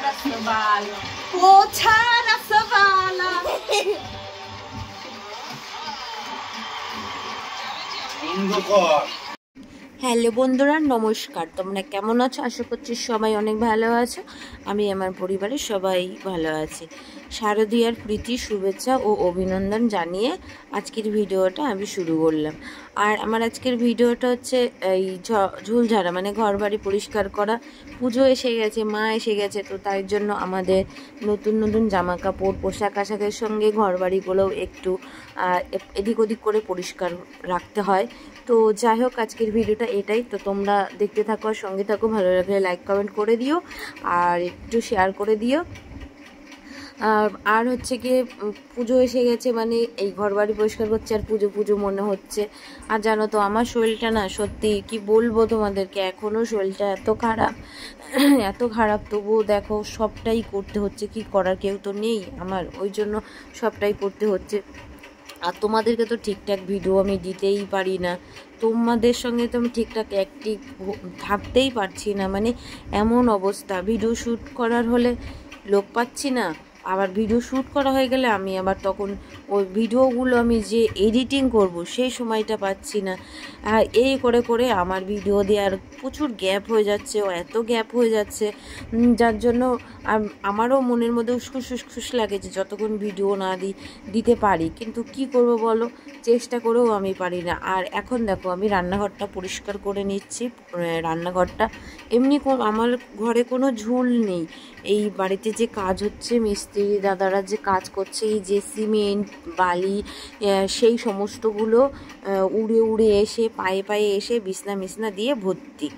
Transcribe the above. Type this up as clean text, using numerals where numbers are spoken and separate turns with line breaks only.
रसवाल पोछा रसवाला। হ্যালো বন্ধুরা, নমস্কার। তোমরা কেমন আছো? আশা করছি সবাই অনেক ভালো আছো। আমি আমার পরিবারের সবাই ভালো আছি। শারদীয়ার প্রীতি, শুভেচ্ছা ও অভিনন্দন জানিয়ে আজকের ভিডিওটা আমি শুরু করলাম। আর আমার আজকের ভিডিওটা হচ্ছে এই ঝুল ঝাড়া, মানে ঘর বাড়ি পরিষ্কার করা। পুজো এসে গেছে, মা এসে গেছে, তো তাই জন্য আমাদের নতুন নতুন জামা কাপড়, পোশাক আশাকের সঙ্গে ঘর বাড়িগুলোও একটু এদিক ওদিক করে পরিষ্কার রাখতে হয়। তো যাই হোক, আজকের ভিডিওটা এটাই। তো তোমরা দেখতে থাকো আর সঙ্গে থাকো। ভালো লাগলে লাইক কমেন্ট করে দিও আর একটু শেয়ার করে দিও। আর হচ্ছে গিয়ে পুজো এসে গেছে, মানে এই ঘর বাড়ি পরিষ্কার করছে আর পুজো পুজো মনে হচ্ছে। আর জানো তো, আমার শরীরটা না, সত্যি কি বলবো তোমাদেরকে, এখনও শরীরটা এত খারাপ এত খারাপ, তবুও দেখো সবটাই করতে হচ্ছে। কি করার, কেউ তো নেই আমার, ওই জন্য সবটাই করতে হচ্ছে। আর তোমাদেরকে তো ঠিকঠাক ভিডিও আমি দিতেই পারি না, তোমাদের সঙ্গে তো আমি ঠিকঠাক অ্যাক্টিভ থাকতেই পারছি না। মানে এমন অবস্থা, ভিডিও শ্যুট করার হলে লোক পাচ্ছি না, আবার ভিডিও শ্যুট করা হয়ে গেলে আমি আবার তখন ওই ভিডিওগুলো আমি যে এডিটিং করব সেই সময়টা পাচ্ছি না। এই করে করে আমার ভিডিও দেওয়ার প্রচুর গ্যাপ হয়ে যাচ্ছে, ও এত গ্যাপ হয়ে যাচ্ছে, যার জন্য আমারও মনের মধ্যে উসখুস উসখুস লাগে যে যতক্ষণ ভিডিও না দিতে পারি। কিন্তু কি করব বলো, চেষ্টা করেও আমি পারি না। আর এখন দেখো, আমি রান্নাঘরটা পরিষ্কার করে নিচ্ছি। রান্নাঘরটা এমনি আমার ঘরে কোনো ঝুল নেই। এই বাড়িতে যে কাজ হচ্ছে, মিস্ত্রি দাদারা যে কাজ করছে, এই যে সিমেন্ট বালি সেই সমস্তগুলো উড়ে উড়ে এসে পায়ে পায়ে এসে বিছনা মিছনা দিয়ে ভর্তি।